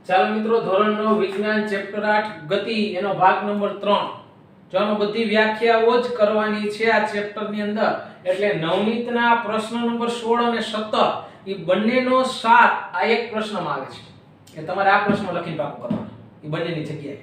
ચાલો મિત્રો, ધોરણ 9 વિજ્ઞાન ચેપ્ટર 8 ગતિ એનો ભાગ નંબર 3. જો આમાં બધી વ્યાખ્યાઓ જ કરવાની છે આ ચેપ્ટર ની અંદર, એટલે નવનીતના પ્રશ્ન નંબર 16 અને 17 એ બંનેનો સાર આ એક પ્રશ્નમાં આવે છે. કે તમારે આ પ્રશ્ન લખીને પાકો કરવાનો એ બંનેની જગ્યાએ.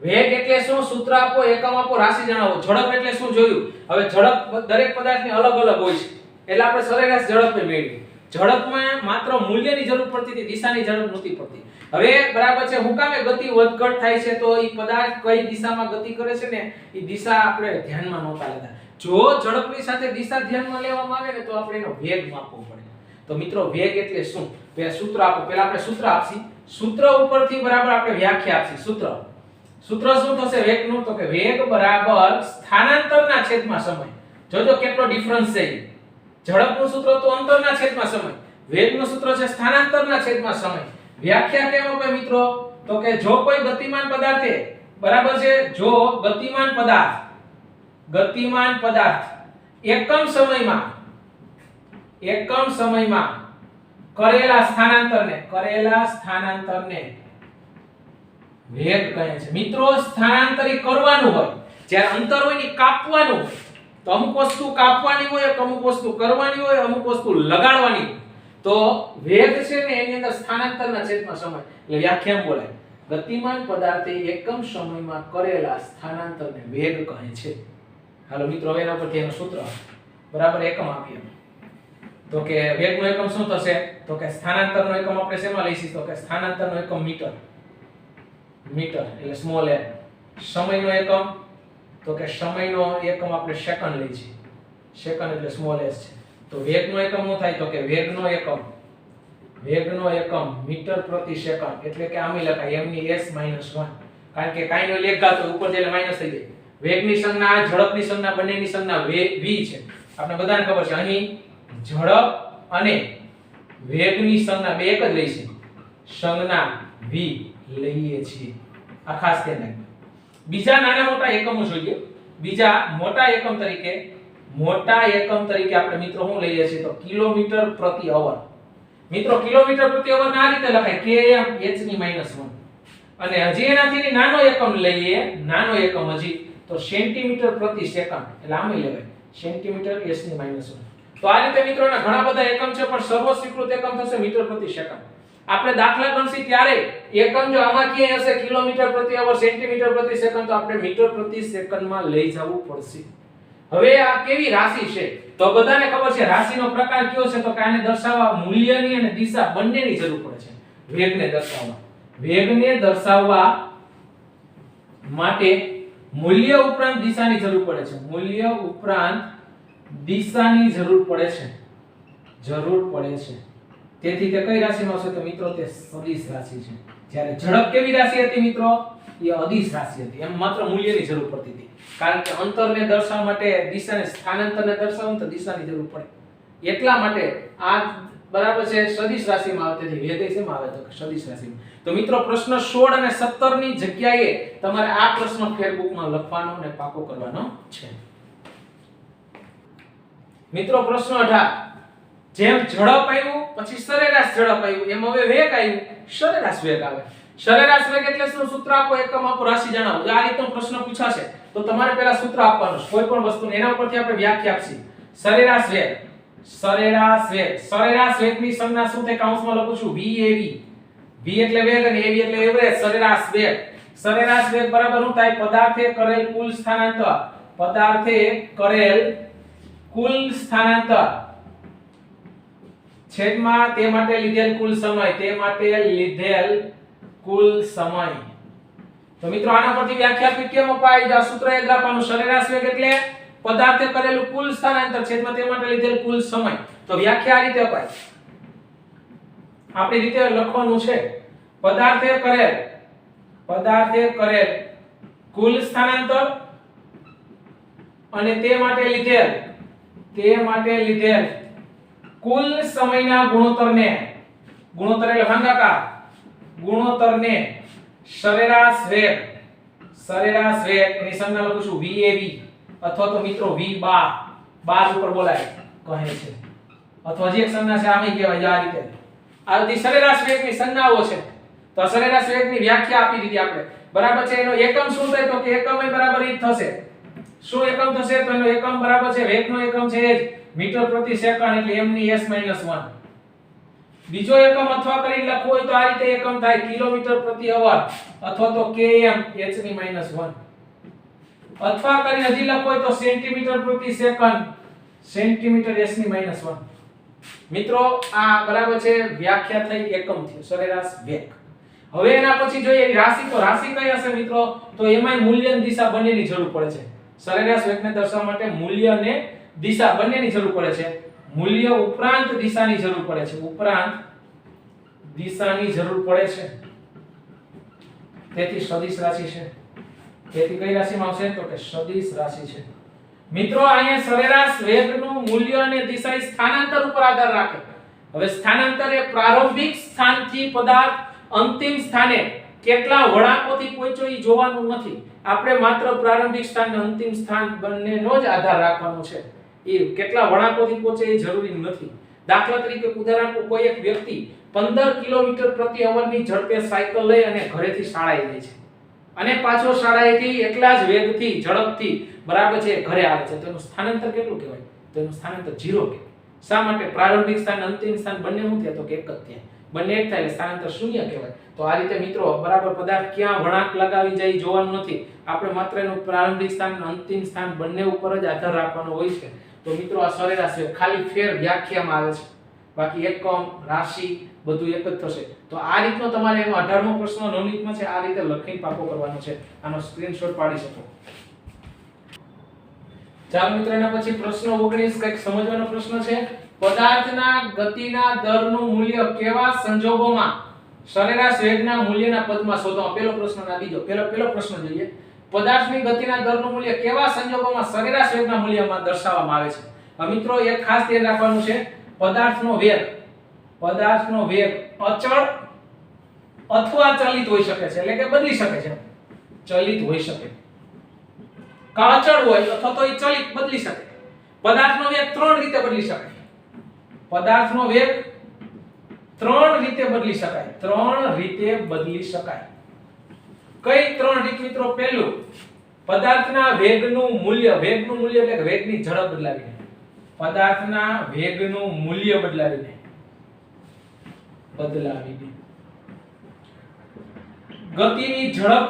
વેગ એટલે શું, સૂત્ર આપો, એકમ આપો, રાશિ જણાવો. ઝડપ એટલે શું જોયું. હવે ઝડપ દરેક પદાર્થની અલગ અલગ હોય છે, એટલે આપણે સરેરાશ ઝડપને મેળવી. ઝડપમાં માત્ર મૂલ્યની જરૂર પડતી હતી, દિશાની જરૂર નહોતી પડતી. હવે બરાબર છે, હું કામે ગતિ વધઘટ થાય છે તો એ પદાર્થ કઈ દિશામાં ગતિ કરે છે ને એ દિશા આપણે ધ્યાનમાં નહોતા લેતા. જો ઝડપની સાથે દિશા ધ્યાનમાં લેવામાં આવે ને તો આપણે એનો વેગ માપવો પડે. તો મિત્રો, વેગ એટલે શું, પહેલા સૂત્ર આપો. પહેલા આપણે સૂત્ર આપસી, સૂત્ર ઉપરથી બરાબર આપણે વ્યાખ્યા આપસી. સૂત્ર શું થશે વેગનું, તો કે વેગ બરાબર સ્થાનાંતરના છેદમાં સમય. જોજો કેટલો ડિફરન્સ છે. ઝડપનું સૂત્ર તો અંતરના છેદમાં સમય, વેગનું સૂત્ર છે સ્થાનાંતરના છેદમાં સમય. વ્યાખ્યા કેમ આપે મિત્રો, તો કે જો કોઈ ગતિમાન પદાર્થે બરાબર છે, જો ગતિમાન પદાર્થ એકમ સમયમાં કરેલા સ્થાનાંતરને વેગ કહે છે. મિત્રો, સ્થાનાંતરિત કરવાનું હોય, જ્યારે અંતર હોય ને કાપવાનું હોય, તો અમુક વસ્તુ કાપવાની હોય, અમુક વસ્તુ કરવાની હોય, અમુક વસ્તુ લગાડવાની હોય, તો વેગ છે ને એની અંદર સ્થાનાંતરના છેદમાં સમય. એટલે વ્યાખ્યા બોલાય, ગતિમાન પદાર્થે એકમ સમયમાં કરેલા સ્થાનાંતરને વેગ કહે છે. હાલો મિત્રો, હવે એના પરથી એનું સૂત્ર બરાબર એકમ આપીએ. તો કે વેગનો એકમ શું થશે, તો કે સ્થાનાંતરનો એકમ આપણે શેમાં લઈશું, તો કે સ્થાનાંતરનો એકમ મીટર એટલે સ્મોલ m. સમયનો એકમ, તો કે સમયનો એકમ આપણે સેકન્ડ લઈ છીએ, સેકન્ડ એટલે સ્મોલ s છે. તો વેગનો એકમ શું થાય, તો કે વેગનો એકમ મીટર પ્રતિ સેકન્ડ, એટલે કે આમ લખાય m ની s - 1, કારણ કે કાઈનો લેખ ઘાત ઉપર જાય એટલે માઈનસ થઈ જાય. વેગની સંજ્ઞા, ઝડપની સંજ્ઞા, બંનેની સંજ્ઞા v છે. આપણે બધાને ખબર છે, અહીં ઝડપ અને વેગની સંજ્ઞા બે એક જ લઈ છે, સંજ્ઞા v લઈએ છીએ. આ ખાસ ધ્યાન રાખજો. બીજા નાના મોટા એકમો જોઈએ. બીજા મોટા એકમ તરીકે આપણે મિત્રો શું લઈએ છીએ, તો કિલોમીટર પ્રતિ અવર. મિત્રો, કિલોમીટર પ્રતિ અવર ને આ રીતે લખાય km h ની -1. અને હજી એનાથી નાનો એકમ લઈએ, નાનો એકમ હજી તો સેન્ટીમીટર પ્રતિ સેકન્ડ, એટલે આમ લેવાય સેન્ટીમીટર s ની -1. તો આ રીતે મિત્રો એના ઘણા બધા એકમ છે, પણ સર્વ સ્વીકૃત એકમ થશે મીટર પ્રતિ સેકન્ડ. આપણે દાખલા ગણસી ત્યારે એકમ જો આમાં ક્યાંય હશે કિલોમીટર પ્રતિ અવર, સેન્ટીમીટર પ્રતિ સેકન્ડ, તો આપણે મીટર પ્રતિ સેકન્ડમાં લઈ જવું પડશે. હવે આ કેવી રાશિ છે, તો બધાને ખબર છે રાશિનો પ્રકાર કયો છે, તો કે આને દર્શાવવા મૂલ્યની અને દિશા બંનેની જરૂર પડે છે. વેગને દર્શાવવા માટે મૂલ્ય ઉપરાંત દિશાની જરૂર પડે છે. મૂલ્ય ઉપરાંત દિશાની જરૂર પડે છે. તેથી તે કઈ રાશિમાં આવશે, તો મિત્રો તે સદિશ રાશિ છે. જ્યારે ઝડપ કેવી રાશિ હતી મિત્રો, એ અદિશ રાશિ હતી. એમ માત્ર મૂલ્યની જરૂર પડતી હતી, કારણ કે અંતરને દર્શાવવા માટે, દિશાને, સ્થાનાંતરને દર્શાવવા તો દિશાની જરૂર પડે. એટલા માટે આ બરાબર છે સદિશ રાશિમાં આવે. તેથી વેગ શેમાં આવે, તો સદિશ રાશિમાં. તો મિત્રો, પ્રશ્ન 16 અને 17 ની જગ્યાએ તમારે આ પ્રશ્ન ફેરબુકમાં લખવાનો અને પાકો કરવાનો છે. મિત્રો, પ્રશ્ન 18, જેમ ઝડપ આવ્યું પછી સરેરાશ ઝડપ આવ્યું, એમ હવે વેગ આવ્યું, સરેરાશ વેગ આવે. સરેરાશ વેગ એટલે શું, સૂત્ર આપો, એકમ આપો, રાશિ જણાવો. આ રીતનો પ્રશ્ન પૂછાશે તો તમારે પહેલા સૂત્ર આપવાનું છે કોઈ પણ વસ્તુને, એના ઉપરથી આપણે વ્યાખ્યા આપશી. સરેરાશ વેગની સંજ્ઞા શું થાય, કૌંસમાં લખું છું VAV. V એટલે વેગ અને AV એટલે એવરેજ. સરેરાશ વેગ બરાબર શું થાય, પદાર્થે કરેલ કુલ સ્થાનાંતર છેદમાં તે માટે લીધેલ કુલ સમય. તો મિત્રો, આના પરથી વ્યાખ્યા આપી કેમ અપાય, જો સૂત્ર યાદ રાખવાનું. સરેરાશ વેગ એટલે પદાર્થે કરેલું કુલ સ્થાનાંતર છેદમાં તે માટે લીધેલ કુલ સમય. તો વ્યાખ્યા આ રીતે અપાય, આપણી રીતે લખવાનું છે. પદાર્થે કરેલ કુલ સ્થાનાંતર અને તે માટે લીધેલ કુલ સમયના ગુણોત્તર એટલે ભાગાકાર ગુણોત્તરને સરેરાશ વેગ ની સંજ્ઞા લખું છું VAV, અથવા તો મિત્રો V બાર ઉપર બોલાય કહે છે, અથવા જે એક સંજ્ઞા છે આમે કહેવાય. આ રીતે આ બધી સરેરાશ વેગની સંજ્ઞાઓ છે. તો સરેરાશ વેગની વ્યાખ્યા આપી દીધી આપણે, બરાબર છે. એનો એકમ શું થાય તો કે એકમ એ બરાબર ઈ થશે. શું એકમ થશે તો એનો એકમ બરાબર છે વેગનો એકમ છે એ જ મીટર પ્રતિ સેકન્ડ એટલે m ની s - 1. બીજો એકમ અથવા કરી લખવું હોય તો આ રીતે એકમ થાય કિલોમીટર પ્રતિ અવર અથવા તો km h ની -1. અથવા કરી હજી લખવું હોય તો સેન્ટીમીટર પ્રતિ સેકન્ડ સેન્ટીમીટર s ની -1. મિત્રો આ બરાબર છે વ્યાખ્યા થઈ એકમથી સરેરાશ વેગ. હવે એના પછી જોઈએ રાશિ, તો રાશિ કઈ હશે મિત્રો તો એમાંય મૂલ્ય અને દિશા બંનેની જરૂર પડે છે. સરેરાશ વેગને દર્શાવવા માટે મૂલ્ય અને દિશા બંનેની જરૂર પડે છે. મૂલ્ય ઉપરાંત દિશાની જરૂર પડે છે, ઉપરાંત દિશાની જરૂર પડે છે. તેથી સદિશ રાશિ છે. તેથી કઈ રાશિમાં આવશે તો કે સદિશ રાશિ છે. મિત્રો અહીંયા સરેરાશ વેગનું મૂલ્ય અને દિશા સ્થાનાંતર ઉપર આધાર રાખે. હવે સ્થાનાંતર એ પ્રારંભિક સ્થાનથી પદાર્થ અંતિમ સ્થાને કેટલા વળાંકોથી પહોંચ્યો એ જોવાનું નથી. આપણે માત્ર પ્રારંભિક સ્થાન અને અંતિમ સ્થાન બંનેનો જ આધાર રાખવાનો છે. એ કેટલા વળાંકોથી પહોંચે એ જરૂરી નથી. દાખલા તરીકે ઉદાહરણ કોઈ એક વ્યક્તિ 15 કિલોમીટર પ્રતિ અવરની ઝડપે સાયકલ લઈ અને ઘરેથી શાળાએ જાય છે અને પાછો શાળાએથી એટલા જ વેગથી ઝડપથી બરાબર છે ઘરે આવે છે, તો એનું સ્થાનાંતર કેટલું કહેવાય તો એનું સ્થાનાંતર 0 કહેવાય. શા માટે? પ્રારંભિક સ્થાન અંતિમ સ્થાન બંને શું થયા તો કે એક જ થયા, બંને એક થાય એટલે સ્થાનાંતર 0 કહેવાય. તો આ રીતે મિત્રો બરાબર પદાર્થ ક્યાં વળાંક લગાવી જાય જોવાનું નથી. આપણે માત્ર એનું પ્રારંભિક સ્થાન અને અંતિમ સ્થાન બંને ઉપર જ આધાર રાખવાનો હોય છે. તો મિત્રો આ સરેરાશ વેગ ખાલી ફેર વ્યાખ્યામાં આવે છે, બાકી એકમ રાશિ બધું એક જ થશે. તો આ રીતનો તમારે એનો 18મો પ્રશ્ન નવનીતમાં છે, આ રીતે લખીને પાકો કરવાનો છે. આનો સ્ક્રીનશોટ પાડી શકો. ચાલો મિત્રો એના પછી પ્રશ્ન 19 કંઈક સમજવાનો પ્રશ્ન છે. પદાર્થના ગતિના દરનું મૂલ્ય કેવા સંજોગોમાં સરેરાશ વેગના મૂલ્યના પદમાં શોધો. પેલો પ્રશ્ન ના બીજો પેલો પ્રશ્ન જોઈએ. પદાર્થની ગતિના દરનું મૂલ્ય કેવા સંજોગોમાં સરેરાશ વેગના મૂલ્યમાં દર્શાવવામાં આવે છે. હવે મિત્રો એક ખાસ ધ્યાન રાખવાનું છે, પદાર્થનો વેગ અચળ અથવા ચલિત હોઈ શકે છે, એટલે કે બદલી શકે છે. ચલિત હોઈ શકે કા અચળ હોય અથવા તો એ ચલિત બદલી શકે. પદાર્થનો વેગ 3 રીતે બદલી શકાય. પદાર્થનો વેગ 3 રીતે બદલી શકાય. 3 રીતે બદલી શકાય. કઈ 3 રીત મિત્રો? પહેલું, પદાર્થના વેગનું મૂલ્ય એટલે કે વેગની ઝડપ બદલાવીને. પદાર્થના વેગનું મૂલ્ય બદલાવીને. ગતિની ઝડપ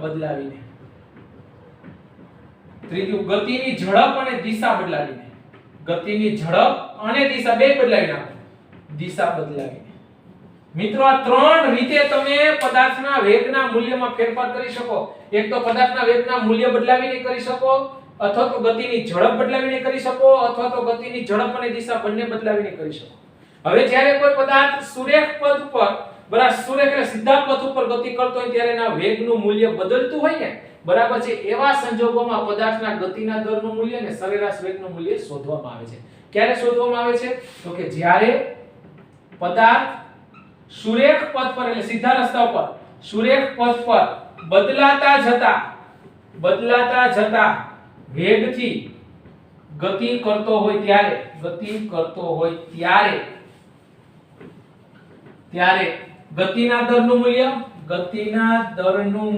બદલાવીને. ત્રીજું, ગતિની ઝડપ અને દિશા બદલાવીને. ગતિની ઝડપ અને દિશા બે બદલાવીને આપો. દિશા બદલાવીને. મિત્રો આ 3 રીતે તમે પદાર્થના વેગના મૂલ્યમાં ફેરફાર કરી શકો. એક તો પદાર્થના વેગના મૂલ્ય બદલાવીને કરી શકો, અથવા તો ગતિની ઝડપ બદલાવીને કરી શકો, અથવા તો ગતિની ઝડપ અને દિશા બંને બદલાવીને કરી શકો. હવે જ્યારે કોઈ પદાર્થ સુરેખ પથ ઉપર સુરેખ એટલે સીધા પથ ઉપર ગતિ કરતો હોય ત્યારે એના વેગનું મૂલ્ય બદલતું હોય ને, બરાબર છે, એવા સંજોગોમાં પદાર્થના ગતિના દરનું મૂલ્ય અને સરેરાશ વેગનું મૂલ્ય શોધવામાં આવે છે. ક્યારે શોધવામાં આવે છે તો કે જ્યારે પદાર્થ સુરેખ પથ પર એટલે સીધા રસ્તા ઉપર સુરેખ પથ પર બદલાતા જતા વેગથી ગતિ કરતો હોય ત્યારે ગતિના દરનું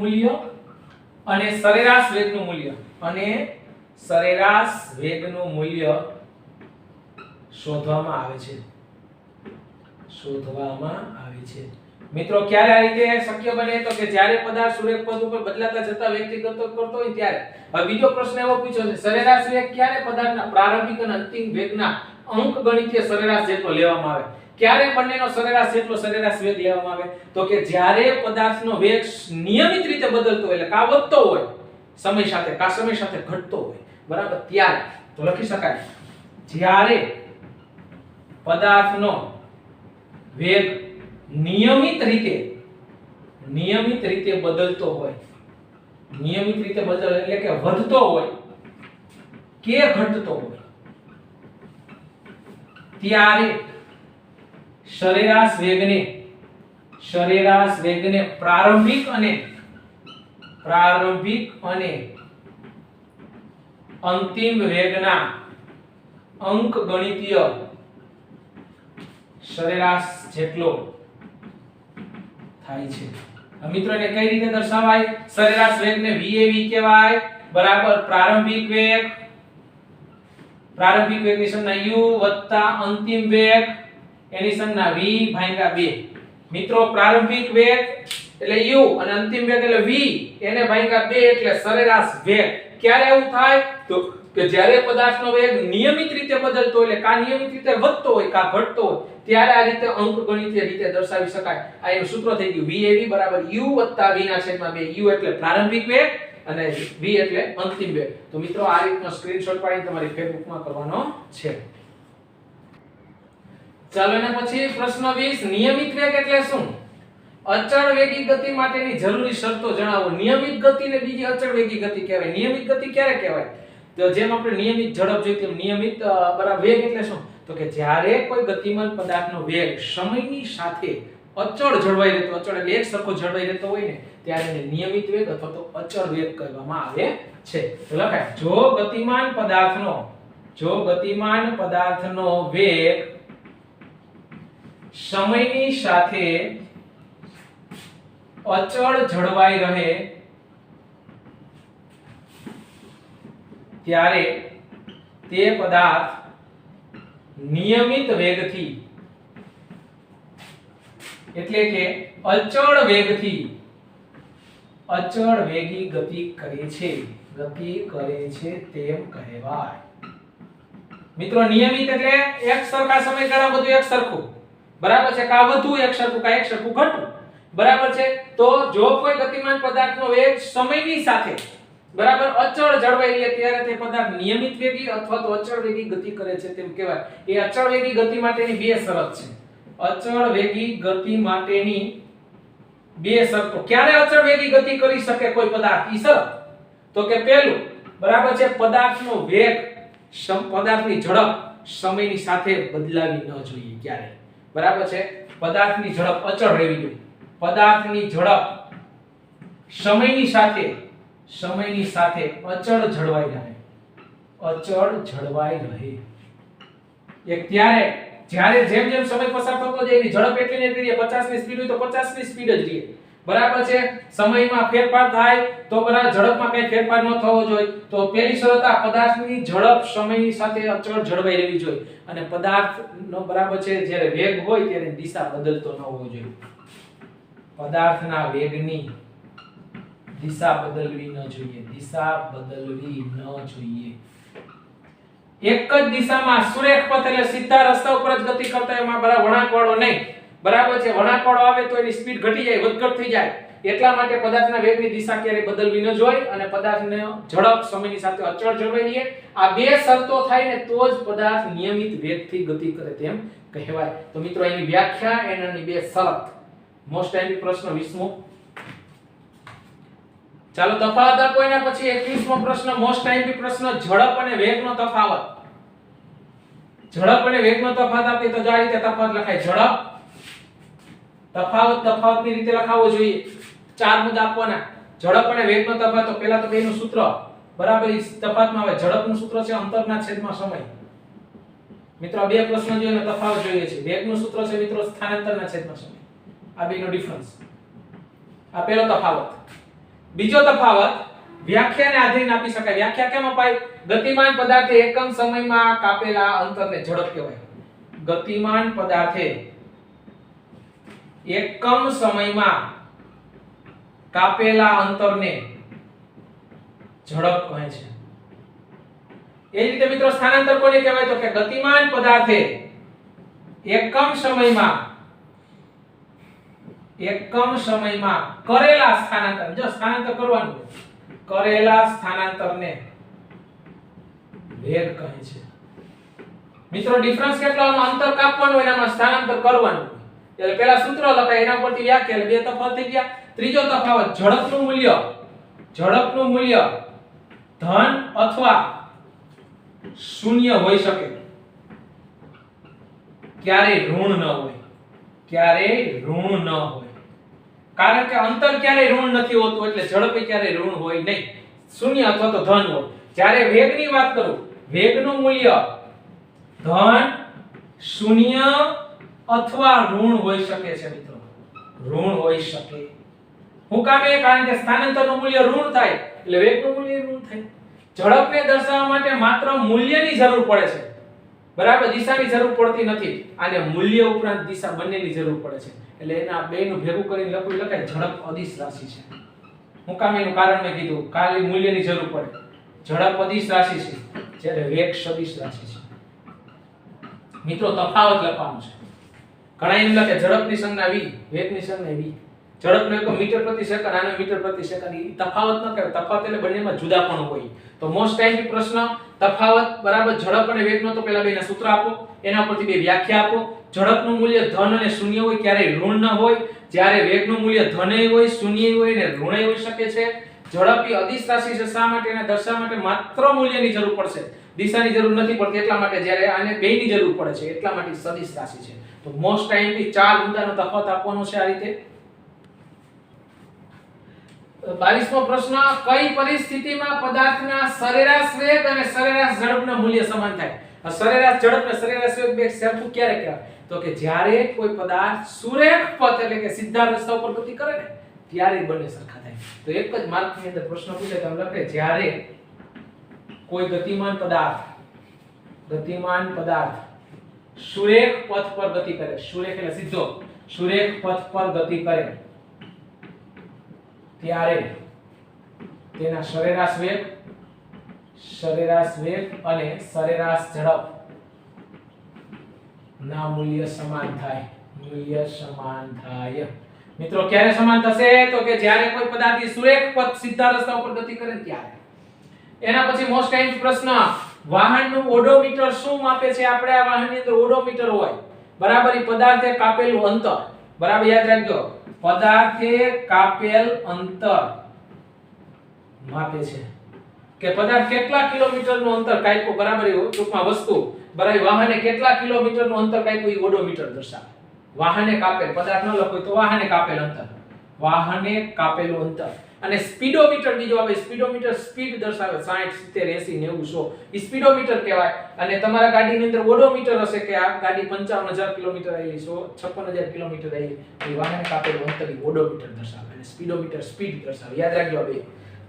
મૂલ્ય અને સરેરાશ વેગનું મૂલ્ય શોધવામાં આવે છે. મિત્રો ક્યારે આ રીતે શક્ય બને તો કે જ્યારે પદાર્થ સુરેખ પથ ઉપર બદલાતા જતા વેગથી ગતિ કરતો હોય ત્યારે. હવે બીજો પ્રશ્ન એવો પૂછ્યો છે, સરેરાશ વેગ ક્યારે પદાર્થના પ્રારંભિક અને અંતિમ વેગના અંકગણિતીય સરેરાશ જેટલો લેવામાં આવે? ક્યારે બંનેનો સરેરાશ જેટલો સરેરાશ વેગ લેવામાં આવે તો કે જ્યારે પદાર્થનો વેગ નિયમિત રીતે બદલતો હોય, એટલે કા વધતો હોય સમય સાથે કા સમય સાથે ઘટતો હોય, બરાબર, ત્યારે. તો લખી શકાય, જ્યારે પદાર્થનો વેગ નિયમિત રીતે બદલતો હોય, એટલે કે વધતો હોય કે ઘટતો હોય, ત્યારે સરેરાશ વેગને પ્રારંભિક અને અંતિમ વેગના અંકગણિતીય સરેરાશ જેટલો થાય છે. મિત્રો એને કઈ રીતે દર્શાવાય? સરેરાશ વેગને VAV કહેવાય. બરાબર, પ્રારંભિક વેગની સંજ્ઞા u વત્તા અંતિમ વેગ એની સંજ્ઞા v ભાગ્યા 2. મિત્રો પ્રારંભિક વેગ એટલે u અને અંતિમ વેગ એટલે v એને ભાગ્યા 2 એટલે સરેરાશ વેગ. ક્યારે એવું થાય? તો કે જ્યારે પદાર્થનો વેગ નિયમિત રીતે બદલતો હોય એટલે કા નિયમિત રીતે વધતો હોય કા ઘટતો હોય ત્યારે આ રીતે અંકગણિતીય રીતે દર્શાવી શકાય. આ એનું સૂત્ર થઈ ગયું VAV બરાબર u વત્તા v ના છેદમાં 2. u એટલે પ્રારંભિક વેગ અને v એટલે અંતિમ વેગ. તો મિત્રો આ રીતનો સ્ક્રીનશોટ પાડીને તમારી ફેસબુકમાં કરવાનો છે. ચાલો એના પછી પ્રશ્ન 20 નિયમિત વેગ એટલે શું? અચળ વેગી ગતિ માટેની જરૂરી શરતો જણાવો. નિયમિત ગતિ ને બીજી અચળ વેગી ગતિ કહેવાય. નિયમિત ગતિ ક્યારે કહેવાય? તો જેમ આપણે નિયમિત ઝડપ જોઈ તેમ નિયમિત બરાબર વેગ એટલે શું? તો કે જ્યારે કોઈ ગતિમાન પદાર્થનો વેગ સમયની સાથે અચળ જળવાઈ રહેતો, અચળ એટલે એક સરખો જળવાઈ રહેતો હોય ને ત્યારે એને નિયમિત વેગ અથવા તો અચળ વેગ કહેવામાં આવે છે. તો લખાય જો ગતિમાન પદાર્થનો વેગ સમયની સાથે અચળ જળવાઈ રહે ત્યારે તે પદાર્થ નિયમિત વેગથી એટલે કે અચળ વેગી ગતિ કરે છે તેમ કહેવાય. મિત્રો નિયમિત એટલે એક સરખા સમયગાળા બધું એક સરખું, બરાબર છે, કા વધુ એક સરખું કા એક સરખું ઘટવું, બરાબર છે. તો જો કોઈ ગતિમાન પદાર્થનો વેગ સમયની સાથે બરાબર અચળ જળવાઈ રહે ત્યારે તે પદાર્થ નિયમિત વેગી અથવા તો અચળ વેગી ગતિ કરે છે તેમ કહેવાય. એ અચળ વેગી ગતિ માટેની બે શરત છે. અચળ વેગી ગતિ માટેની બે શરતો. ક્યારે અચળ વેગી ગતિ કરી શકે કોઈ પદાર્થ? ઈ શરત તો કે પહેલું બરાબર છે પદાર્થનો વેગ પદાર્થની ઝડપ સમયની સાથે બદલાવી ન જોઈએ ક્યારે, બરાબર છે. પદાર્થની ઝડપ અચળ રહેવી જોઈએ. પદાર્થની ઝડપ સમયની સાથે અચળ જળવાઈ રહે. એક ત્યારે જ્યારે જેમ સમય પસાર થતો જાય એની ઝડપ એટલી ને એટલી 50 ની સ્પીડ હોય તો 50 ની સ્પીડ જ રહે, બરાબર છે. સમયમાં ફેરફાર થાય તો બરાબર ઝડપમાં કઈ ફેરફાર ન થવો જોઈએ. તો પહેલી શરત આ પદાર્થની ઝડપ સમયની સાથે અચળ જળવાઈ રહેવી જોઈએ અને પદાર્થનો બરાબર છે જ્યારે વેગ હોય ત્યારે દિશા બદલતો ન હોવો જોઈએ. પદાર્થના વેગની દિશા બદલવી ન જોઈએ. એક જ દિશામાં સુરેખ પથ એટલે સીધા રસ્તા ઉપર જ ગતિ કરતા એમાં બરાબર વળાંકવાળો નહીં, બરાબર છે. વળાંકવાળો આવે તો એની સ્પીડ ઘટી જાય, વધઘટ થઈ જાય. એટલા માટે પદાર્થના વેગની દિશા ક્યારેય બદલવી ન જોઈએ અને પદાર્થનો ઝડપ સમયની સાથે અચળ જળવાઈ રહે. આ બે શરતો થાય ને તો જ પદાર્થ નિયમિત વેગથી ગતિ કરે તેમ કહેવાય. તો મિત્રો એની વ્યાખ્યા એની બે શરત. મોસ્ટ આઈમ્પી પ્રશ્ન 20મો. ચાલો તફાવત આપો. એના પછી 21મો પ્રશ્ન મોસ્ટ આઈમ્પી પ્રશ્ન ઝડપ અને વેગનો તફાવત. ઝડપ અને વેગનો તફાવત આપીએ તો આ રીતે તફાવત લખાય. ઝડપ તફાવતની રીતે લખાવો જોઈએ. ચાર મુદ્દા આપવાના. ઝડપ અને વેગનો તફાવત તો પહેલા તો બેનું સૂત્ર બરાબર ઈ તફાવતમાં આવે. ઝડપનું સૂત્ર છે અંતરના છેદમાં સમય. મિત્રો આ બે પ્રશ્ન જોઈએ અને તફાવત જોઈએ છે. વેગનું સૂત્ર છે મિત્રો સ્થાનાંતરના છેદમાં સમય. આ બેનો ડિફરન્સ. આ પહેલો તફાવત. બીજો તફાવત વ્યાખ્યાને આધીન આપી શકાય. વ્યાખ્યા કેમ અપાય? ગતિમાન પદાર્થે એકમ સમયમાં કાપેલા અંતરને ઝડપ કહેવાય. ગતિમાન પદાર્થે એકમ સમયમાં કાપેલા અંતરને ઝડપ કહે છે. એ રીતે મિત્રો સ્થાનાંતર કોને કહેવાય? તો કે ગતિમાન પદાર્થે એકમ સમયમાં કરેલા સ્થાનાંતર, જો સ્થાનાંતર કરવાનું, કરેલા સ્થાનાંતરને વેગ કહે છે. મિત્રો ડિફરન્સ કેટલો? અંતર કાપવાનું એનામાં સ્થાનાંતર કરવાનું. એટલે પહેલા સૂત્ર લખાય એના પરથી વ્યાખ્યા, એટલે બે તફાવત થઈ ગયા. ત્રીજો તફાવત ઝડપનું મૂલ્ય ધન અથવા શૂન્ય હોઈ શકે, ક્યારે ઋણ ન હોય. કારણ કે અંતર ક્યારે ઋણ નથી હોતું એટલે ઝડપ ક્યારે ઋણ હોય નહીં. શૂન્ય અથવા તો ધન હોય. જ્યારે વેગની વાત કરું, વેગનું મૂલ્ય ધન, શૂન્ય અથવા ઋણ હોઈ શકે છે મિત્રો. ઋણ હોઈ શકે. હું કામ એ? કારણ કે સ્થાનાંતરનું મૂલ્ય ઋણ થાય એટલે વેગનું મૂલ્ય ઋણ થાય. ઝડપને દર્શાવવા માટે માત્ર મૂલ્યની જરૂર પડે છે, બરાબર, દિશાની જરૂર પડતી નથી. આને મૂલ્ય ઉપરાંત દિશા બંનેની જરૂર પડે છે એટલે એના બેનું ભેગું કરીને લખાય ઝડપ અદિશ રાશિ છે. હું કામ એનું કારણ મેં કીધું, ખાલી મૂલ્યની જરૂર પડે. ઝડપ અદિશ રાશિ છે જ્યારે વેગ સદિશ રાશિ છે. મિત્રો તફાવત લખવાનો છે. ઘણા એમ લખે ઝડપની સંજ્ઞા v, વેગની સંજ્ઞા v. ઝડપનો એકમ મીટર પ્રતિ સેકન્ડ, આનો મીટર પ્રતિ સેકન્ડ. ઈ તફાવત ન કહેવાય. તફાવત એટલે બંનેમાં જુદાપણું હોય. તો મોસ્ટ ટાઈમથી પ્રશ્ન તફાવત બરાબર ઝડપ અને વેગનો તો પહેલા બેના સૂત્ર આપો, એના પરથી બે વ્યાખ્યા આપો. ઝડપનું મૂલ્ય ધન અને શૂન્ય હોય, ક્યારેય ઋણ ન હોય. જ્યારે વેગનું મૂલ્ય ધનય હોય, શૂન્ય હોય અને ઋણય હોઈ શકે છે. ઝડપ એ અદિશ રાશિ છે. શા માટે? એને દર્શાવવા માટે માત્ર મૂલ્યની જરૂર પડશે, દિશાની જરૂર નથી પડતી. એટલા માટે જ્યારે આને બેયની જરૂર પડે છે એટલા માટે સદિશ રાશિ છે. તો મોસ્ટ ટાઈમથી 4 મુદ્દાનો તફાવત આપવાનો છે આ રીતે. 22મો પ્રશ્ન, કઈ પરિસ્થિતિમાં પદાર્થના સરેરાશ વેગ અને સરેરાશ ઝડપના મૂલ્ય સમાન થાય? સરેરાશ ઝડપ અને સરેરાશ વેગ બે સરખું ક્યારે કહેવાય? તો કે જ્યારે કોઈ પદાર્થ સુરેખ પથ એટલે કે સીધા રસ્તા ઉપર ગતિ કરે ને ત્યારે બંને સરખા થાય. તો એક જ માર્કની અંદર પ્રશ્ન પૂછે તો લખે જ્યારે કોઈ ગતિમાન પદાર્થ સુરેખ પથ પર ગતિ કરે, સુરેખ એટલે સીધો, સુરેખ પથ પર ગતિ કરે ત્યારે તેના સરેરાશ વેગ અને સરેરાશ ઝડપ ના મૂલ્ય સમાન થાય. મિત્રો ક્યારે સમાન થશે? તો કે જ્યારે કોઈ પદાર્થ સુરેખ પથ સીધા રસ્તા ઉપર ગતિ કરે ત્યારે. એના પછી મોસ્ટ ટાઈમ પ્રશ્ન, વાહનનું ઓડોમીટર શું માપે છે? આપણે આ વાહનની અંદર ઓડોમીટર હોય, બરાબર. ઈ પદાર્થે કાપેલું અંતર, બરાબર, યાદ રાખજો. પદાર્થે કાપેલ અંતર માપે છે કે પદાર્થ કેટલા કિલોમીટરનું અંતર કાપ્યું, બરાબર. એ ટૂંકમાં વસ્તુ, બરાબર, વાહને કેટલા કિલોમીટરનું અંતર કાપ્યું એ ઓડોમીટર દર્શાવે. વાહને કાપેલ, પદાર્થ ન લખો તો વાહને કાપેલ અંતર, વાહને કાપેલું અંતર. અને સ્પીડોમીટર બીજો આવે, સ્પીડોમીટર સ્પીડ દર્શાવે, 60 70 80 90 100 ઈ સ્પીડોમીટર કહેવાય. અને તમારા ગાડીની અંદર ઓડોમીટર હશે કે આ ગાડી 55000 કિલોમીટર આવેલી, 156,000 કિલોમીટર આવેલી, એ વાહને કાપેલું અંતર ઈ ઓડોમીટર દર્શાવે અને સ્પીડોમીટર સ્પીડ દર્શાવે. યાદ રાખજો આ બે.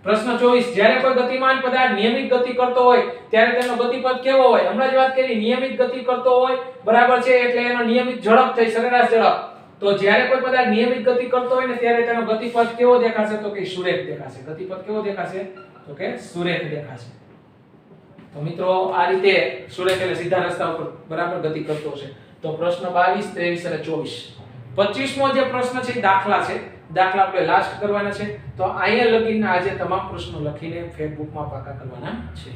પ્રશ્ન 24, જ્યારે કોઈ ગતિમાન પદાર્થ નિયમિત ગતિ કરતો હોય ત્યારે તેનો ગતિપથ કેવો હોય? હમણાં જ વાત કરી, નિયમિત ગતિ કરતો હોય, બરાબર છે, એટલે એનો નિયમિત ઝડપ થઈ, સરેરાશ ઝડપ. તો જ્યારે કોઈ પદાર્થ નિયમિત ગતિ કરતો હોય ને ત્યારે તેનો ગતિપથ કેવો દેખાશે? તો કે સુરેખ દેખાશે. ગતિપથ કેવો દેખાશે? તો કે સુરેખ દેખાશે. તો મિત્રો આ રીતે સુરેખ એટલે સીધા રસ્તા ઉપર બરાબર ગતિ કરતો છે. તો પ્રશ્ન 22, 23 અને 24. 25મો જે પ્રશ્ન છે એ દાખલા છે. દાખલા આપણે લાસ્ટ કરવાના છે. તો અહીંયા લગીને આજે તમામ પ્રશ્નો લખીને ફેસબુકમાં પાકા કરવાના છે.